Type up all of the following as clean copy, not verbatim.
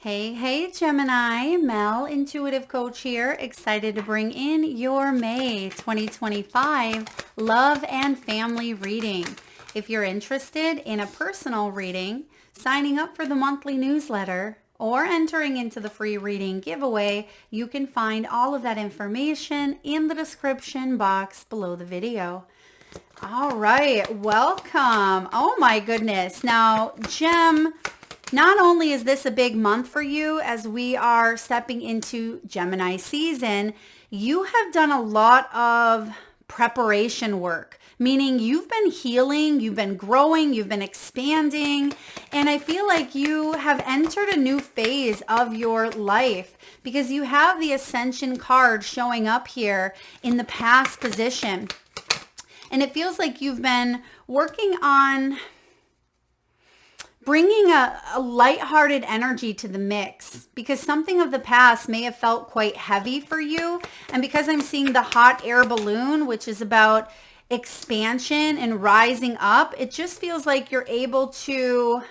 Hey, Gemini, Mel, intuitive coach here, excited to bring in your May 2025 love and family reading. If you're interested in a personal reading, signing up for the monthly newsletter, or entering into the free reading giveaway, you can find all of that information in the description box below the video. All right, welcome. Oh my goodness. Now, Gem, not only is this a big month for you as we are stepping into Gemini season, you have done a lot of preparation work, meaning you've been healing, you've been growing, you've been expanding, and I feel like you have entered a new phase of your life because you have the Ascension card showing up here in the past position. And it feels like you've been working on bringing a lighthearted energy to the mix because something of the past may have felt quite heavy for you. And because I'm seeing the hot air balloon, which is about expansion and rising up, it just feels like you're able to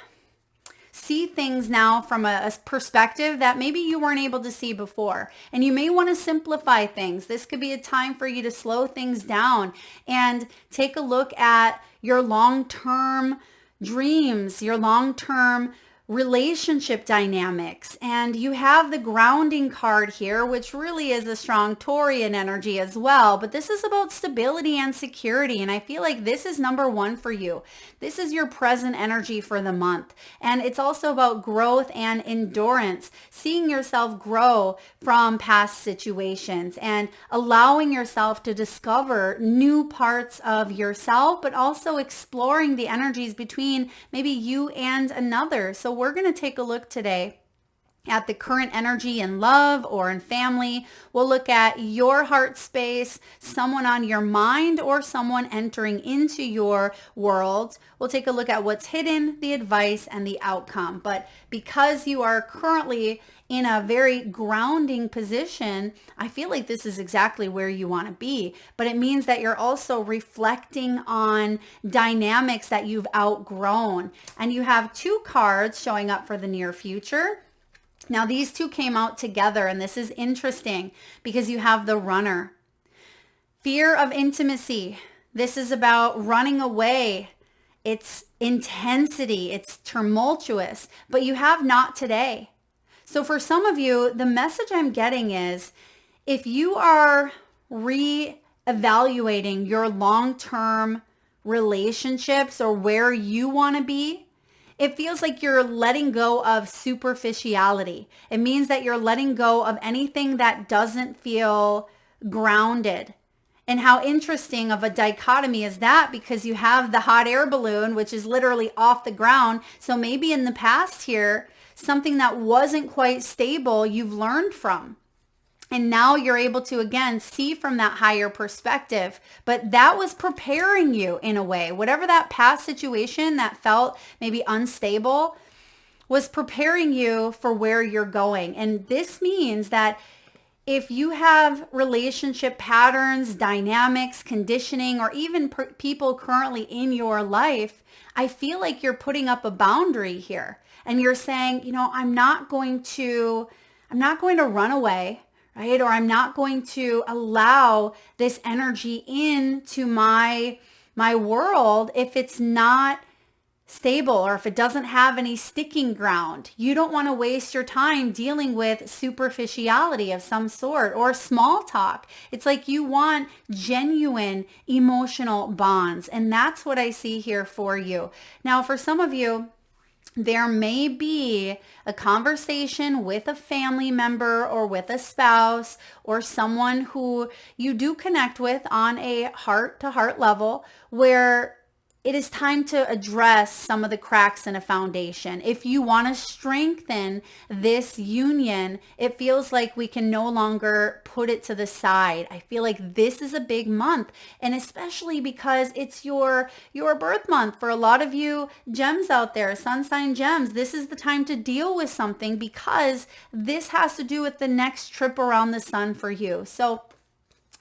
see things now from a perspective that maybe you weren't able to see before. And you may want to simplify things. This could be a time for you to slow things down and take a look at your long-term dreams, your long-term relationship dynamics. And you have the grounding card here, which really is a strong Taurian energy as well. But this is about stability and security. And I feel like this is number one for you. This is your present energy for the month. And it's also about growth and endurance, seeing yourself grow from past situations and allowing yourself to discover new parts of yourself, but also exploring the energies between maybe you and another. So we're going to take a look today at the current energy in love or in family. We'll look at your heart space, someone on your mind, or someone entering into your world. We'll take a look at what's hidden, the advice, and the outcome. But because you are currently in a very grounding position, I feel like this is exactly where you want to be. But it means that you're also reflecting on dynamics that you've outgrown. And you have two cards showing up for the near future. Now, these two came out together, and this is interesting because you have the Runner. Fear of intimacy. This is about running away. It's intensity. It's tumultuous, but you have not today. So for some of you, the message I'm getting is if you are re-evaluating your long-term relationships or where you want to be, it feels like you're letting go of superficiality. It means that you're letting go of anything that doesn't feel grounded. And how interesting of a dichotomy is that, because you have the hot air balloon, which is literally off the ground. So maybe in the past here, something that wasn't quite stable, you've learned from. And now you're able to, again, see from that higher perspective. But that was preparing you in a way. Whatever that past situation that felt maybe unstable was preparing you for where you're going. And this means that if you have relationship patterns, dynamics, conditioning, or even people currently in your life, I feel like you're putting up a boundary here. And you're saying, I'm not going to run away. Right? Or I'm not going to allow this energy into my world if it's not stable or if it doesn't have any sticking ground. You don't want to waste your time dealing with superficiality of some sort or small talk. It's like you want genuine emotional bonds. And that's what I see here for you. Now, for some of you, there may be a conversation with a family member or with a spouse or someone who you do connect with on a heart-to-heart level where it is time to address some of the cracks in a foundation. If you want to strengthen this union, it feels like we can no longer put it to the side. I feel like this is a big month, and especially because it's your birth month. For a lot of you gems out there, sun sign gems, this is the time to deal with something because this has to do with the next trip around the sun for you. So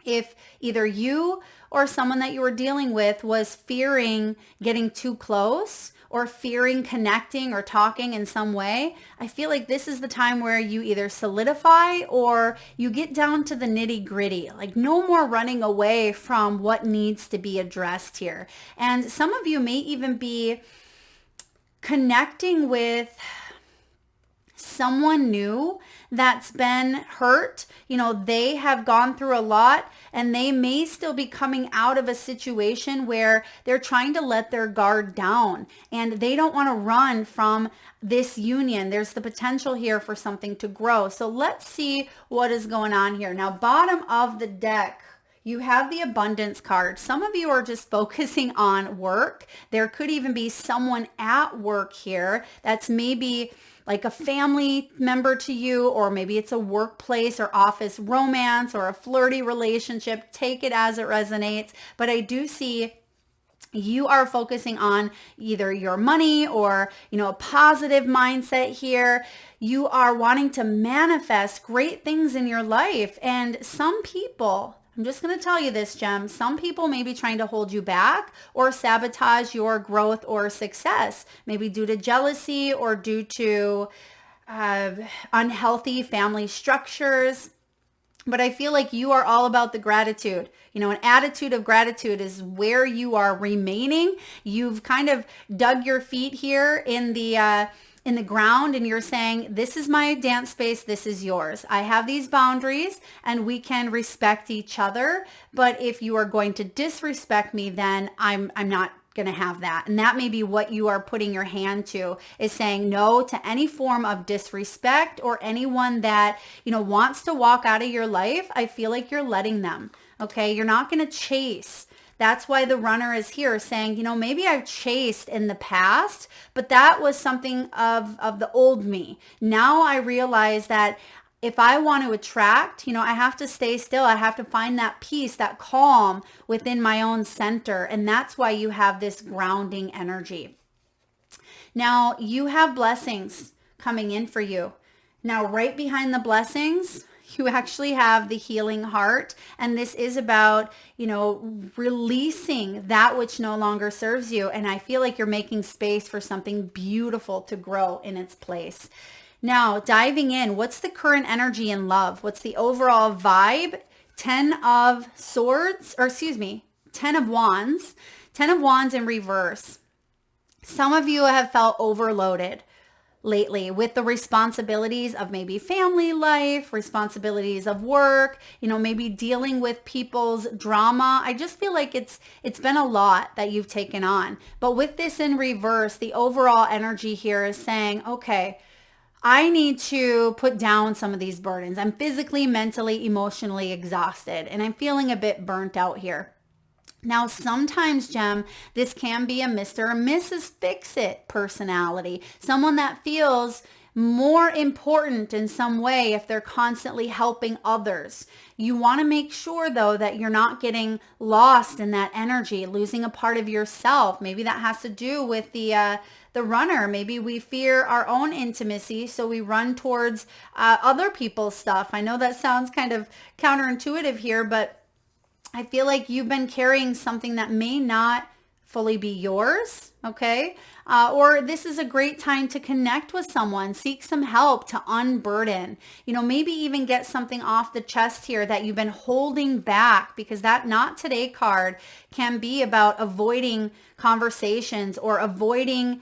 if either you or someone that you were dealing with was fearing getting too close or fearing connecting or talking in some way, I feel like this is the time where you either solidify or you get down to the nitty gritty. Like no more running away from what needs to be addressed here. And some of you may even be connecting with someone new that's been hurt. They have gone through a lot and they may still be coming out of a situation where they're trying to let their guard down and they don't want to run from this union. There's the potential here for something to grow. So let's see what is going on here. Now, bottom of the deck, you have the abundance card. Some of you are just focusing on work. There could even be someone at work here that's maybe like a family member to you, or maybe it's a workplace or office romance or a flirty relationship. Take it as it resonates. But I do see you are focusing on either your money or, a positive mindset here. You are wanting to manifest great things in your life. And some people, I'm just going to tell you this, Gem. Some people may be trying to hold you back or sabotage your growth or success, maybe due to jealousy or due to unhealthy family structures. But I feel like you are all about the gratitude. An attitude of gratitude is where you are remaining. You've kind of dug your feet here in the ground and you're saying, this is my dance space, this is yours. I have these boundaries and we can respect each other. But if you are going to disrespect me, then I'm not going to have that. And that may be what you are putting your hand to, is saying no to any form of disrespect or anyone that, wants to walk out of your life. I feel like you're letting them. Okay. You're not going to chase. That's why the runner is here saying, maybe I've chased in the past, but that was something of the old me. Now I realize that if I want to attract, I have to stay still. I have to find that peace, that calm within my own center. And that's why you have this grounding energy. Now you have blessings coming in for you. Now, right behind the blessings, you actually have the healing heart. And this is about, releasing that which no longer serves you. And I feel like you're making space for something beautiful to grow in its place. Now, diving in, what's the current energy in love? What's the overall vibe? 10 of Wands. 10 of Wands in reverse. Some of you have felt overloaded lately with the responsibilities of maybe family life, responsibilities of work, maybe dealing with people's drama. I just feel like it's been a lot that you've taken on. But with this in reverse, the overall energy here is saying, okay, I need to put down some of these burdens. I'm physically, mentally, emotionally exhausted, and I'm feeling a bit burnt out here. Now, sometimes, Gem, this can be a Mr. or Mrs. Fix-It personality, someone that feels more important in some way if they're constantly helping others. You want to make sure, though, that you're not getting lost in that energy, losing a part of yourself. Maybe that has to do with the runner. Maybe we fear our own intimacy, so we run towards other people's stuff. I know that sounds kind of counterintuitive here, but I feel like you've been carrying something that may not fully be yours, okay? Or this is a great time to connect with someone, seek some help to unburden, maybe even get something off the chest here that you've been holding back, because that not today card can be about avoiding conversations or avoiding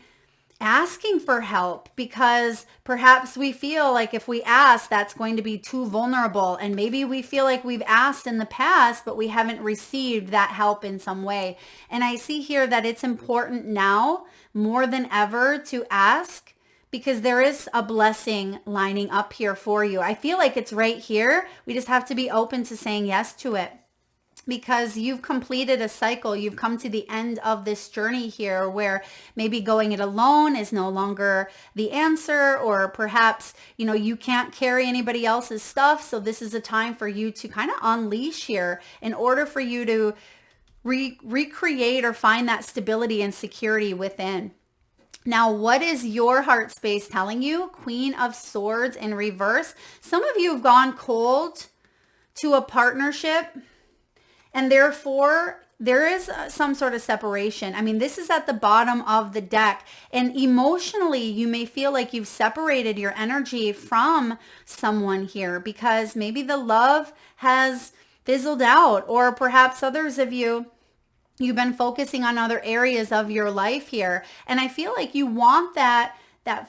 asking for help, because perhaps we feel like if we ask, that's going to be too vulnerable. And maybe we feel like we've asked in the past, but we haven't received that help in some way. And I see here that it's important now more than ever to ask, because there is a blessing lining up here for you. I feel like it's right here. We just have to be open to saying yes to it, because you've completed a cycle. You've come to the end of this journey here where maybe going it alone is no longer the answer, or perhaps, you can't carry anybody else's stuff. So this is a time for you to kind of unleash here in order for you to recreate or find that stability and security within. Now, what is your heart space telling you? Queen of Swords in reverse. Some of you have gone cold to a partnership, and therefore there is some sort of separation. I mean, this is at the bottom of the deck, and emotionally, you may feel like you've separated your energy from someone here because maybe the love has fizzled out, or perhaps others of you, you've been focusing on other areas of your life here. And I feel like you want that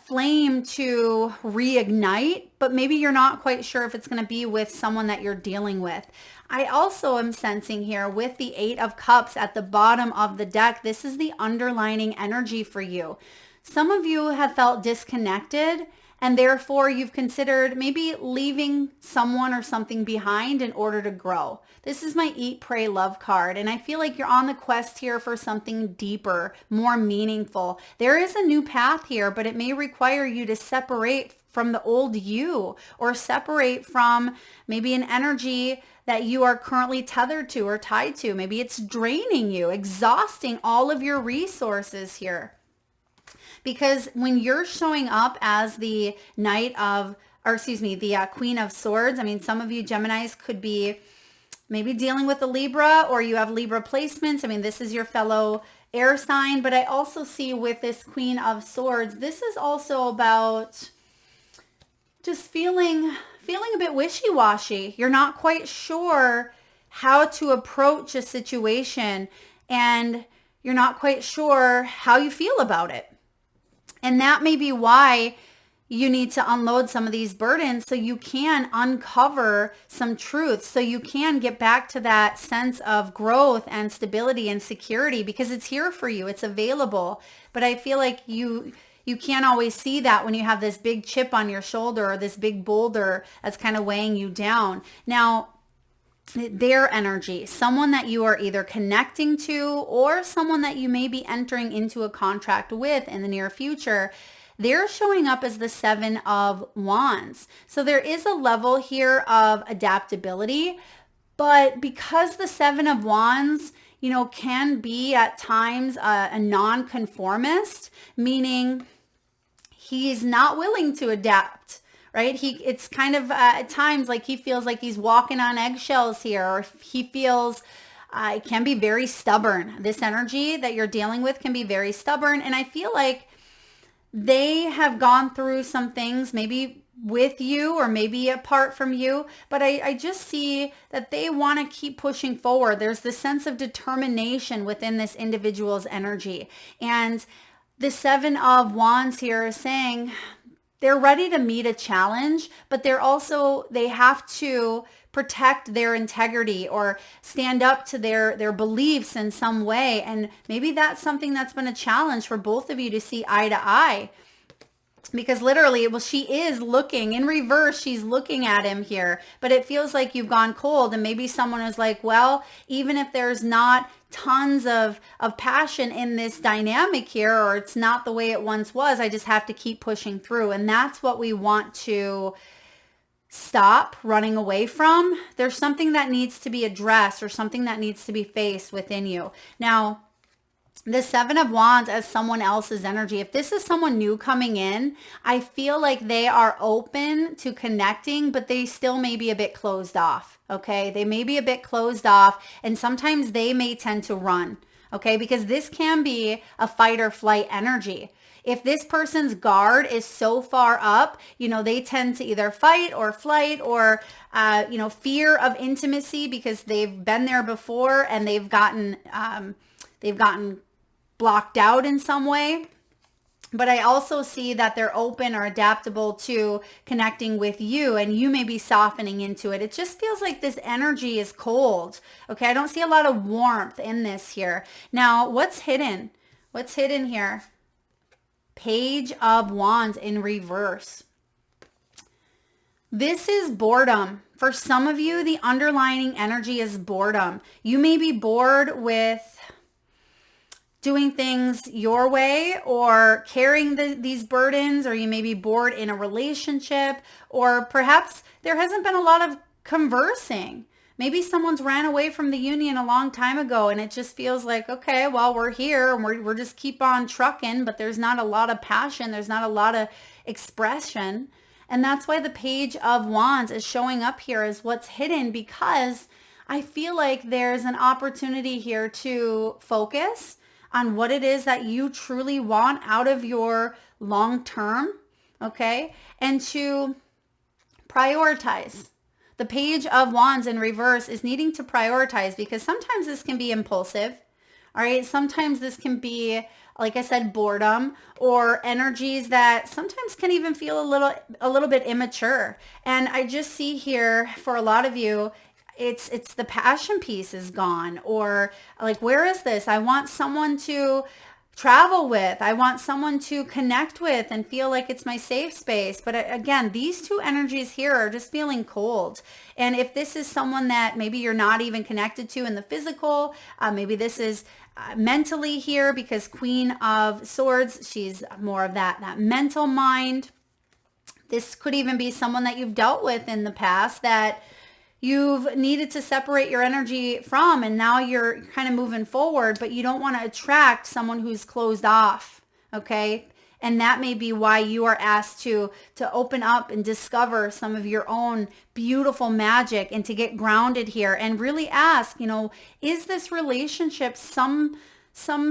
flame to reignite, but maybe you're not quite sure if it's going to be with someone that you're dealing with. I also am sensing here with the 8 of Cups at the bottom of the deck, this is the underlining energy for you. Some of you have felt disconnected, and therefore you've considered maybe leaving someone or something behind in order to grow. This is my Eat, Pray, Love card, and I feel like you're on the quest here for something deeper, more meaningful. There is a new path here, but it may require you to separate from the old you, or separate from maybe an energy that you are currently tethered to or tied to. Maybe it's draining you, exhausting all of your resources here. Because when you're showing up as the the Queen of Swords, I mean, some of you Geminis could be maybe dealing with a Libra, or you have Libra placements. I mean, this is your fellow air sign, but I also see with this Queen of Swords, this is also about just feeling a bit wishy-washy. You're not quite sure how to approach a situation, and you're not quite sure how you feel about it. And that may be why you need to unload some of these burdens so you can uncover some truth, so you can get back to that sense of growth and stability and security, because it's here for you. It's available. But I feel like you can't always see that when you have this big chip on your shoulder or this big boulder that's kind of weighing you down. Now, their energy, someone that you are either connecting to or someone that you may be entering into a contract with in the near future, they're showing up as the 7 of Wands. So there is a level here of adaptability, but because the 7 of Wands, can be at times a nonconformist, meaning he's not willing to adapt. Right? It's kind of at times like he feels like he's walking on eggshells here, or he feels it can be very stubborn. This energy that you're dealing with can be very stubborn. And I feel like they have gone through some things, maybe with you or maybe apart from you, but I just see that they want to keep pushing forward. There's this sense of determination within this individual's energy. And the 7 of Wands here is saying, they're ready to meet a challenge, but they have to protect their integrity or stand up to their beliefs in some way. And maybe that's something that's been a challenge for both of you to see eye to eye. Because literally, she is looking in reverse. She's looking at him here, but it feels like you've gone cold. And maybe someone is like, well, even if there's not tons of passion in this dynamic here, or it's not the way it once was, I just have to keep pushing through. And that's what we want to stop running away from. There's something that needs to be addressed, or something that needs to be faced within you. Now, the 7 of Wands as someone else's energy. If this is someone new coming in, I feel like they are open to connecting, but they still may be a bit closed off. Okay. They may be a bit closed off, and sometimes they may tend to run. Okay. Because this can be a fight or flight energy. If this person's guard is so far up, they tend to either fight or flight, or, fear of intimacy, because they've been there before and they've gotten blocked out in some way. But I also see that they're open or adaptable to connecting with you, and you may be softening into it. It just feels like this energy is cold. Okay, I don't see a lot of warmth in this here. Now, what's hidden? What's hidden here? Page of Wands in reverse. This is boredom. For some of you, the underlying energy is boredom. You may be bored with doing things your way, or carrying these burdens, or you may be bored in a relationship, or perhaps there hasn't been a lot of conversing. Maybe someone's ran away from the union a long time ago, and it just feels like, okay, well, we're here and we're just keep on trucking, but there's not a lot of passion. There's not a lot of expression. And that's why the Page of Wands is showing up here as what's hidden, because I feel like there's an opportunity here to focus on what it is that you truly want out of your long term, okay? And to prioritize. The Page of Wands in reverse is needing to prioritize because sometimes this can be impulsive. All right. Sometimes this can be, like I said, boredom or energies that sometimes can even feel a little bit immature. And I just see here for a lot of you, it's the passion piece is gone, or like, where is this? I want someone to travel with. I want someone to connect with and feel like it's my safe space. But again, these two energies here are just feeling cold. And if this is someone that maybe you're not even connected to in the physical, maybe this is mentally here, because Queen of Swords, she's more of that mental mind. This could even be someone that you've dealt with in the past that you've needed to separate your energy from, and now you're kind of moving forward, but you don't want to attract someone who's closed off, okay? And that may be why you are asked to open up and discover some of your own beautiful magic and to get grounded here and really ask, is this relationship some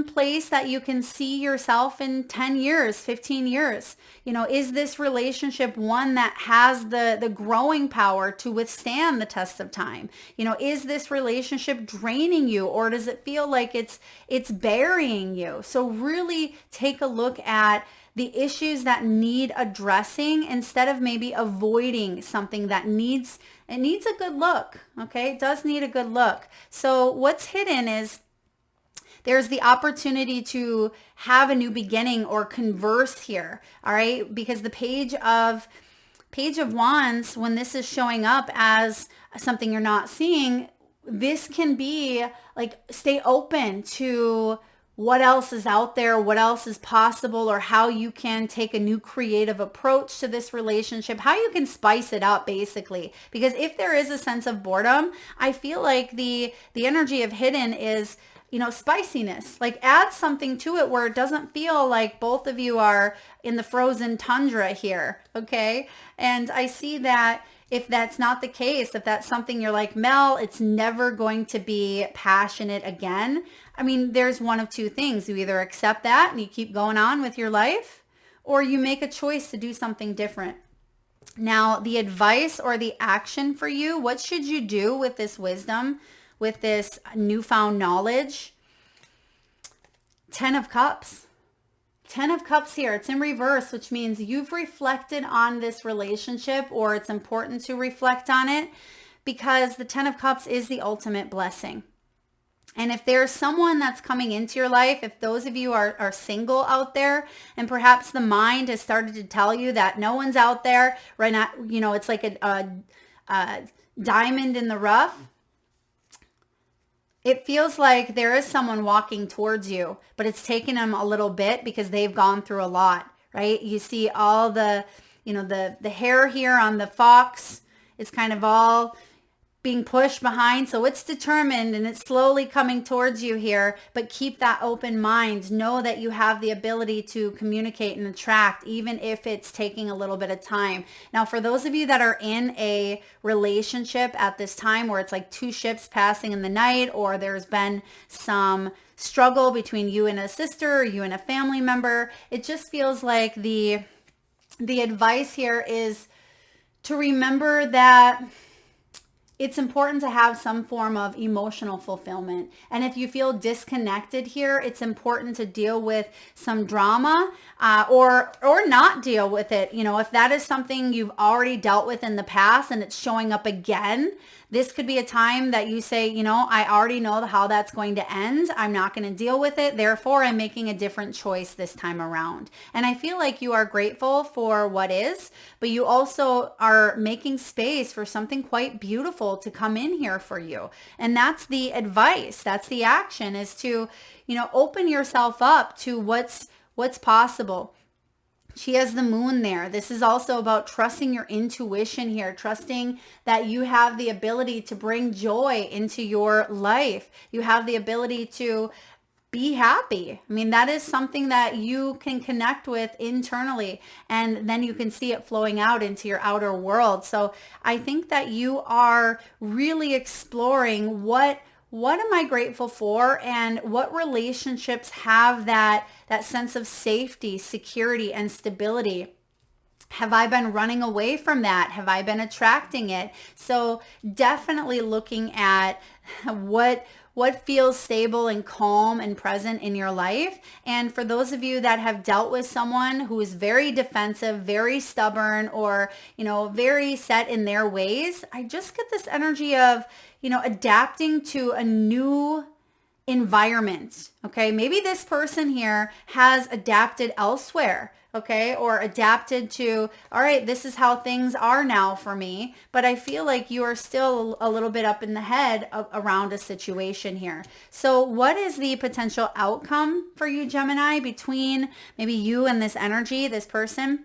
place that you can see yourself in 10 years, 15 years? Is this relationship one that has the growing power to withstand the test of time? Is this relationship draining you, or does it feel like it's burying you? So really take a look at the issues that need addressing instead of maybe avoiding something that needs a good look. Okay. It does need a good look. So what's hidden is there's the opportunity to have a new beginning or converse here. All right. Because the Page of Wands, when this is showing up as something you're not seeing, this can be like, stay open to what else is out there, what else is possible, or how you can take a new creative approach to this relationship, how you can spice it up basically. Because if there is a sense of boredom, I feel like the energy of hidden is, spiciness. Like, add something to it where it doesn't feel like both of you are in the frozen tundra here. Okay. And I see that if that's not the case, if that's something you're like, Mel, it's never going to be passionate again. I mean, there's one of two things. You either accept that and you keep going on with your life, or you make a choice to do something different. Now, the advice or the action for you, what should you do with this wisdom, with this newfound knowledge? 10 of Cups. 10 of Cups here. It's in reverse, which means you've reflected on this relationship, or it's important to reflect on it, because the 10 of Cups is the ultimate blessing. And if there's someone that's coming into your life, if those of you are single out there, and perhaps the mind has started to tell you that no one's out there right now, it's like a diamond in the rough. It feels like there is someone walking towards you, but it's taken them a little bit because they've gone through a lot, right? You see all the hair here on the fox is kind of all being pushed behind. So it's determined and it's slowly coming towards you here, but keep that open mind. Know that you have the ability to communicate and attract, even if it's taking a little bit of time. Now, for those of you that are in a relationship at this time where it's like two ships passing in the night, or there's been some struggle between you and a sister, or you and a family member, it just feels like the advice here is to remember that it's important to have some form of emotional fulfillment. And if you feel disconnected here, it's important to deal with some drama or not deal with it. If that is something you've already dealt with in the past and it's showing up again, this could be a time that you say, I already know how that's going to end. I'm not going to deal with it. Therefore, I'm making a different choice this time around. And I feel like you are grateful for what is, but you also are making space for something quite beautiful to come in here for you. And that's the advice. That's the action, is to, open yourself up to what's possible. She has the moon there. This is also about trusting your intuition here, trusting that you have the ability to bring joy into your life. You have the ability to be happy. I mean, that is something that you can connect with internally, and then you can see it flowing out into your outer world. So I think that you are really exploring what am I grateful for, and what relationships have that sense of safety, security, and stability. Have I been running away from that? Have I been attracting it? So definitely looking at what feels stable and calm and present in your life. And for those of you that have dealt with someone who is very defensive, very stubborn, or, very set in their ways, I just get this energy of, adapting to a new environment. Okay. Maybe this person here has adapted elsewhere. Okay. Or adapted to, all right, this is how things are now for me. But I feel like you are still a little bit up in the head around a situation here. So what is the potential outcome for you, Gemini, between maybe you and this energy, this person?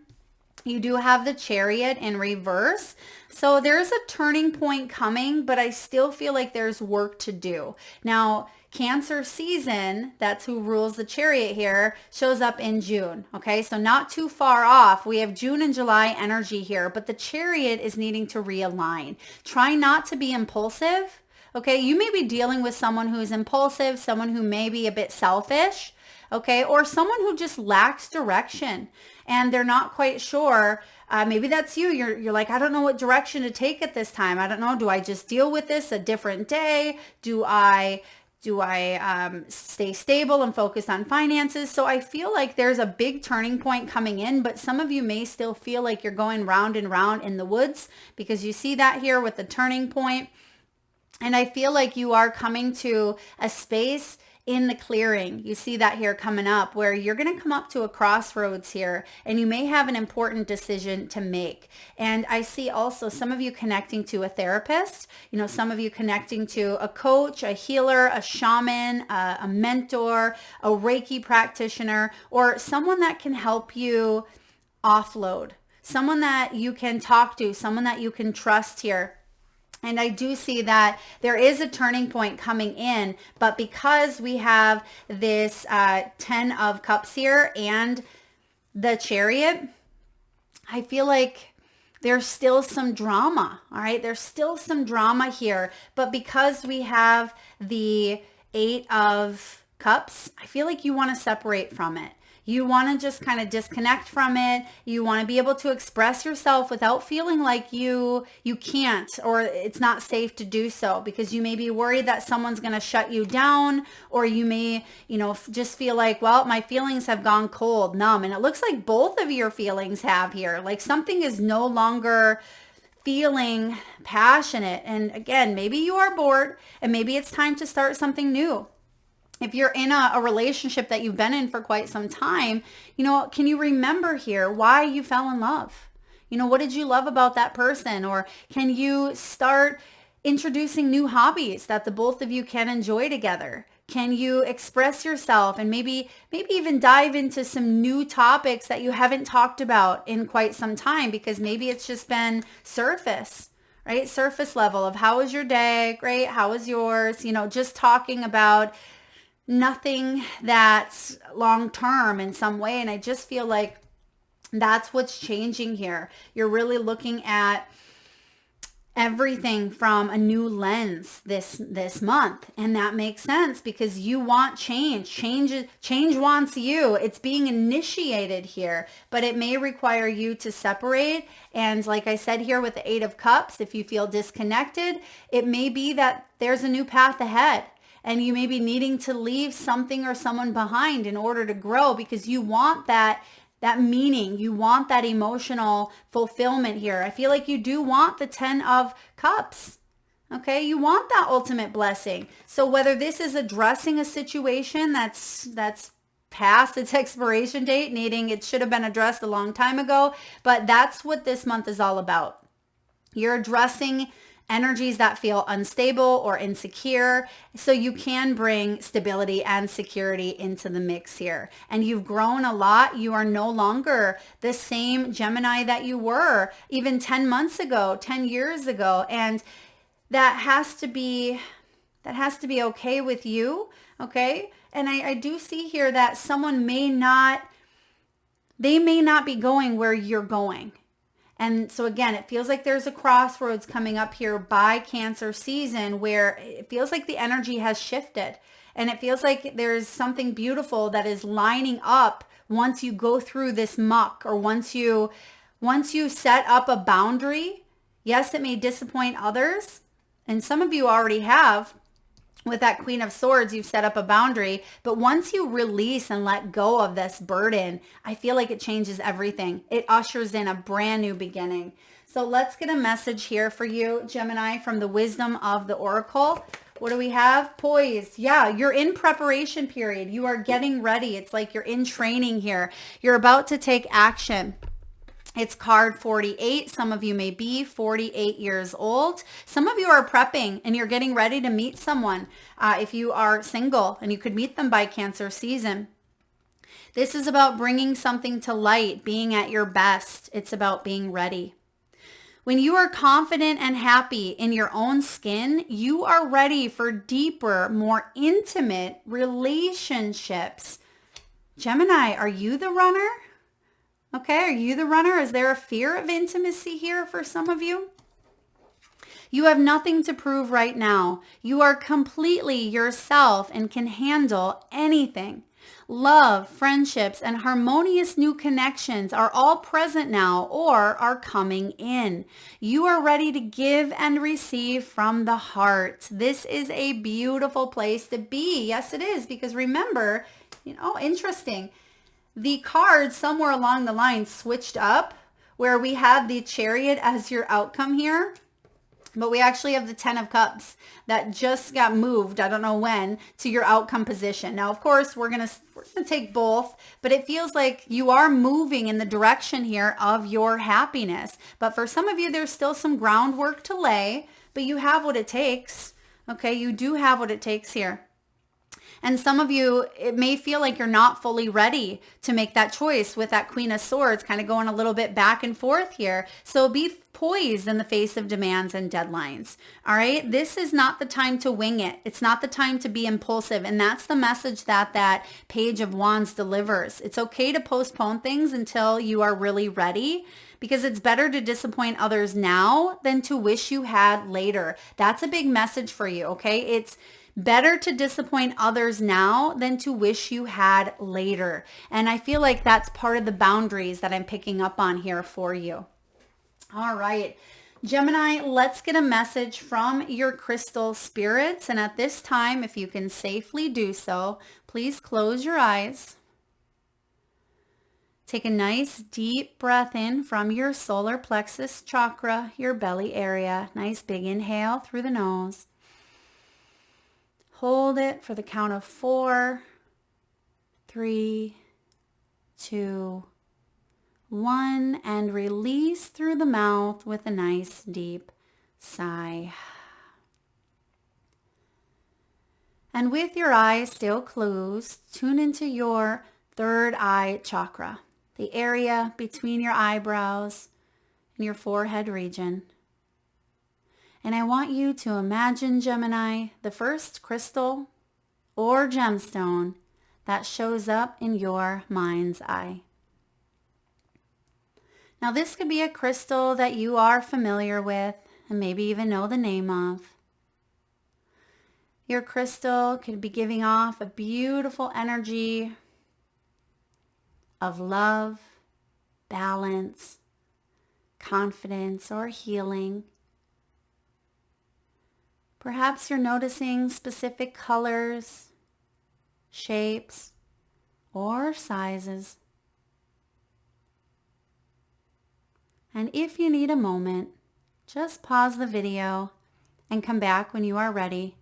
You do have the Chariot in reverse. So there's a turning point coming, but I still feel like there's work to do. Now, Cancer season, that's who rules the Chariot here, shows up in June. Okay, so not too far off. We have June and July energy here, but the Chariot is needing to realign. Try not to be impulsive. Okay, you may be dealing with someone who is impulsive, someone who may be a bit selfish. Okay, or someone who just lacks direction and they're not quite sure. Maybe that's you. You're like, I don't know what direction to take at this time. I don't know. Do I just deal with this a different day? Do I stay stable and focus on finances? So I feel like there's a big turning point coming in, but some of you may still feel like you're going round and round in the woods, because you see that here with the turning point. And I feel like you are coming to a space in the clearing. You see that here coming up, where you're going to come up to a crossroads here, and you may have an important decision to make. And I see also some of you connecting to a therapist, some of you connecting to a coach, a healer, a shaman, a mentor, a Reiki practitioner, or someone that can help you offload, someone that you can talk to, someone that you can trust here. And I do see that there is a turning point coming in, but because we have this 10 of Cups here and the Chariot, I feel like there's still some drama. All right. There's still some drama here, but because we have the 8 of Cups, I feel like you want to separate from it. You want to just kind of disconnect from it. You want to be able to express yourself without feeling like you can't, or it's not safe to do so, because you may be worried that someone's going to shut you down, or you may, just feel like, well, my feelings have gone cold, numb. And it looks like both of your feelings have here. Like something is no longer feeling passionate. And again, maybe you are bored, and maybe it's time to start something new. If you're in a relationship that you've been in for quite some time, can you remember here why you fell in love? What did you love about that person? Or can you start introducing new hobbies that the both of you can enjoy together? Can you express yourself and maybe even dive into some new topics that you haven't talked about in quite some time, because maybe it's just been surface, right? Surface level of how was your day? Great. How was yours? Just talking about nothing that's long term in some way. And I just feel like that's what's changing here. You're really looking at everything from a new lens this month. And that makes sense, because you want change. Change wants you. It's being initiated here, but it may require you to separate. And like I said here with the 8 of Cups, if you feel disconnected, it may be that there's a new path ahead. And you may be needing to leave something or someone behind in order to grow, because you want that meaning. You want that emotional fulfillment here. I feel like you do want the 10 of Cups. Okay. You want that ultimate blessing. So whether this is addressing a situation that's past its expiration date, it should have been addressed a long time ago, but that's what this month is all about. You're addressing energies that feel unstable or insecure, so you can bring stability and security into the mix here. And you've grown a lot. You are no longer the same Gemini that you were even 10 months ago, 10 years ago. And that has to be okay with you. Okay. And I do see here that someone they may not be going where you're going. And so again, it feels like there's a crossroads coming up here by Cancer season where it feels like the energy has shifted. And it feels like there's something beautiful that is lining up once you go through this muck, or once you set up a boundary. Yes, it may disappoint others. And some of you already have. With that Queen of Swords, you've set up a boundary. But once you release and let go of this burden, I feel like it changes everything. It ushers in a brand new beginning. So let's get a message here for you, Gemini, from the wisdom of the Oracle. What do we have? Poised. Yeah, you're in preparation period. You are getting ready. It's like you're in training here. You're about to take action. It's card 48. Some of you may be 48 years old. Some of you are prepping and you're getting ready to meet someone. If you are single, and you could meet them by Cancer season. This is about bringing something to light, being at your best. It's about being ready. When you are confident and happy in your own skin, you are ready for deeper, more intimate relationships. Gemini, are you the runner? Okay, are you the runner? Is there a fear of intimacy here for some of you? You have nothing to prove right now. You are completely yourself and can handle anything. Love, friendships, and harmonious new connections are all present now or are coming in. You are ready to give and receive from the heart. This is a beautiful place to be. Yes, it is, because remember, interesting. The cards somewhere along the line switched up, where we have the Chariot as your outcome here. But we actually have the 10 of Cups that just got moved, I don't know when, to your outcome position. Now, of course, we're gonna take both, but it feels like you are moving in the direction here of your happiness. But for some of you, there's still some groundwork to lay, but you have what it takes. Okay, you do have what it takes here. And some of you, it may feel like you're not fully ready to make that choice with that Queen of Swords kind of going a little bit back and forth here. So be poised in the face of demands and deadlines. All right. This is not the time to wing it. It's not the time to be impulsive. And that's the message that Page of Wands delivers. It's okay to postpone things until you are really ready, because it's better to disappoint others now than to wish you had later. That's a big message for you. Okay. It's better to disappoint others now than to wish you had later. And I feel like that's part of the boundaries that I'm picking up on here for you. All right, Gemini, let's get a message from your crystal spirits. And at this time, if you can safely do so, please close your eyes. Take a nice deep breath in from your solar plexus chakra, your belly area. Nice big inhale through the nose. Hold it for the count of 4, 3, 2, 1, and release through the mouth with a nice deep sigh. And with your eyes still closed, tune into your third eye chakra, the area between your eyebrows and your forehead region. And I want you to imagine, Gemini, the first crystal or gemstone that shows up in your mind's eye. Now, this could be a crystal that you are familiar with and maybe even know the name of. Your crystal could be giving off a beautiful energy of love, balance, confidence, or healing. Perhaps you're noticing specific colors, shapes, or sizes. And if you need a moment, just pause the video and come back when you are ready.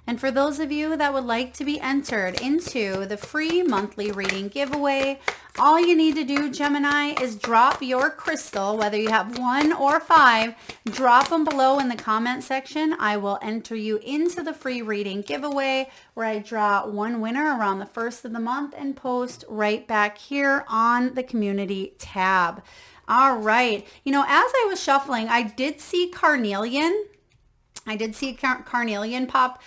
And for those of you that would like to be entered into the free monthly reading giveaway, all you need to do, Gemini, is drop your crystal, whether you have 1 or 5, drop them below in the comment section. I will enter you into the free reading giveaway, where I draw one winner around the first of the month and post right back here on the community tab. All right. As I was shuffling, I did see carnelian. I did see carnelian pop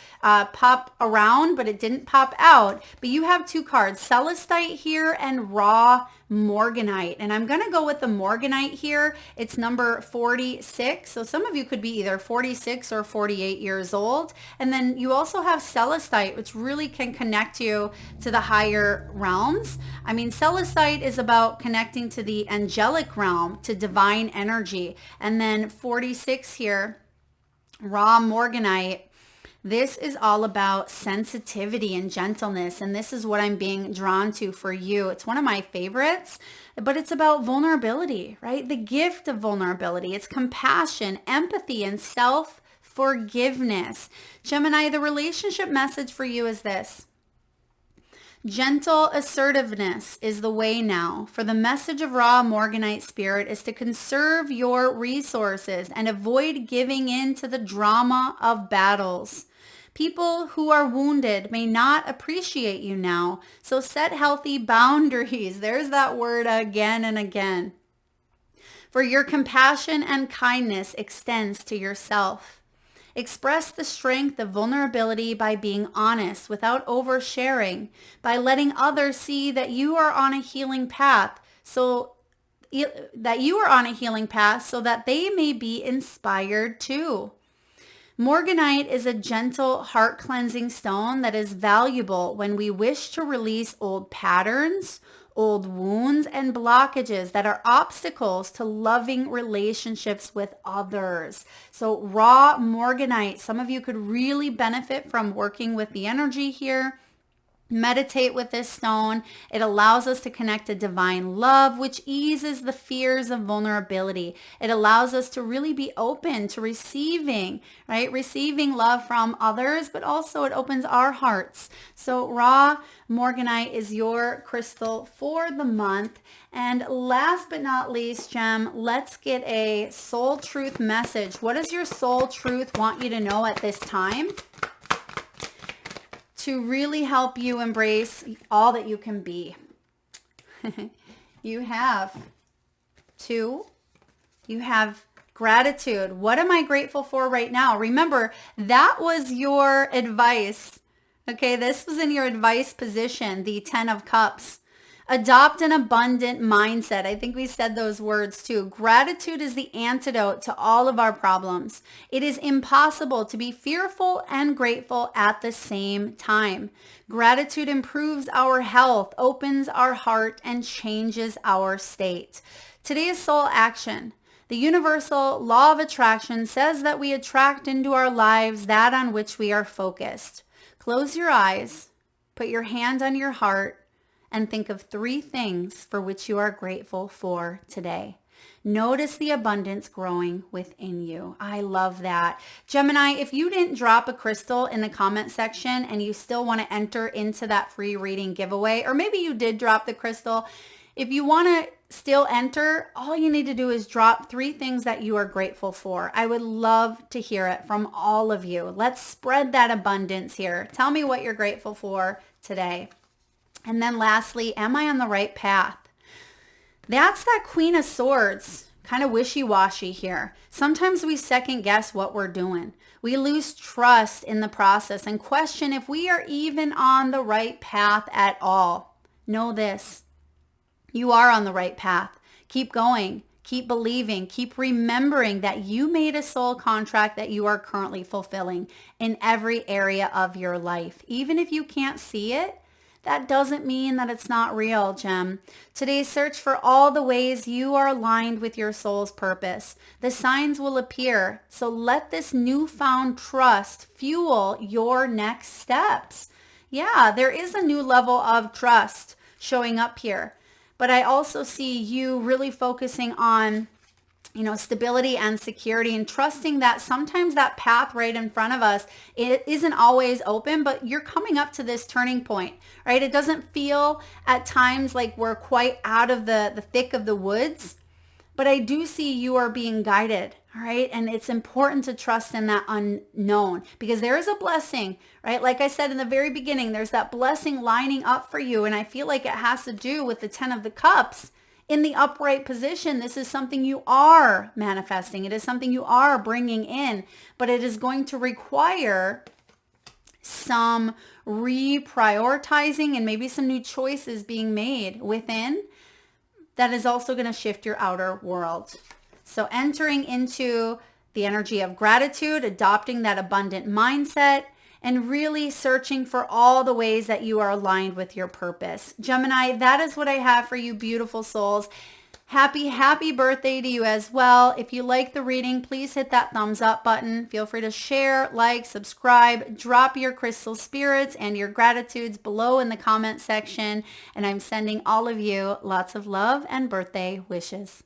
around, but it didn't pop out. But you have two cards, Celestite here and raw Morganite. And I'm going to go with the Morganite here. It's number 46. So some of you could be either 46 or 48 years old. And then you also have Celestite, which really can connect you to the higher realms. I mean, Celestite is about connecting to the angelic realm, to divine energy. And then 46 here, raw Morganite, this is all about sensitivity and gentleness. And this is what I'm being drawn to for you. It's one of my favorites, but it's about vulnerability, right? The gift of vulnerability. It's compassion, empathy, and self-forgiveness. Gemini, the relationship message for you is this. Gentle assertiveness is the way now. For the message of raw Morganite spirit is to conserve your resources and avoid giving in to the drama of battles. People who are wounded may not appreciate you now, so set healthy boundaries. There's that word again and again. For your compassion and kindness extends to yourself. Express the strength of vulnerability by being honest without oversharing, by letting others see that you are on a healing path so that they may be inspired too. Morganite is a gentle heart cleansing stone that is valuable when we wish to release old patterns, old wounds, and blockages that are obstacles to loving relationships with others. So raw Morganite, some of you could really benefit from working with the energy here. Meditate with this stone. It allows us to connect to divine love, which eases the fears of vulnerability. It allows us to really be open to receiving, right? Receiving love from others, but also it opens our hearts. So raw Morganite is your crystal for the month. And last but not least, Gem, let's get a soul truth message. What does your soul truth want you to know at this time to really help you embrace all that you can be? You have gratitude. What am I grateful for right now? Remember, that was your advice. Okay, this was in your advice position, the 10 of Cups. Adopt an abundant mindset. I think we said those words too. Gratitude is the antidote to all of our problems. It is impossible to be fearful and grateful at the same time. Gratitude improves our health, opens our heart, and changes our state. Today's soul action. The universal law of attraction says that we attract into our lives that on which we are focused. Close your eyes, put your hand on your heart, and think of 3 things for which you are grateful for today. Notice the abundance growing within you. I love that. Gemini, if you didn't drop a crystal in the comment section and you still want to enter into that free reading giveaway, or maybe you did drop the crystal, if you want to still enter, all you need to do is drop 3 things that you are grateful for. I would love to hear it from all of you. Let's spread that abundance here. Tell me what you're grateful for today. And then lastly, am I on the right path? That's that Queen of Swords, kind of wishy-washy here. Sometimes we second guess what we're doing. We lose trust in the process and question if we are even on the right path at all. Know this, you are on the right path. Keep going. Keep believing. Keep remembering that you made a soul contract that you are currently fulfilling in every area of your life. Even if you can't see it, that doesn't mean that it's not real, Gem. Today, search for all the ways you are aligned with your soul's purpose. The signs will appear, so let this newfound trust fuel your next steps. Yeah, there is a new level of trust showing up here, but I also see you really focusing on stability and security, and trusting that sometimes that path right in front of us, it isn't always open, but you're coming up to this turning point, right? It doesn't feel at times like we're quite out of the thick of the woods, but I do see you are being guided, all right? And it's important to trust in that unknown, because there is a blessing, right? Like I said in the very beginning, there's that blessing lining up for you. And I feel like it has to do with the 10 of the Cups. in the upright position. This is something you are manifesting. It is something you are bringing in, but it is going to require some reprioritizing and maybe some new choices being made within that is also going to shift your outer world. So entering into the energy of gratitude, adopting that abundant mindset, and really searching for all the ways that you are aligned with your purpose. Gemini, that is what I have for you, beautiful souls. Happy birthday to you as well. If you like the reading, please hit that thumbs up button. Feel free to share, like, subscribe, drop your crystal spirits and your gratitudes below in the comment section. And I'm sending all of you lots of love and birthday wishes.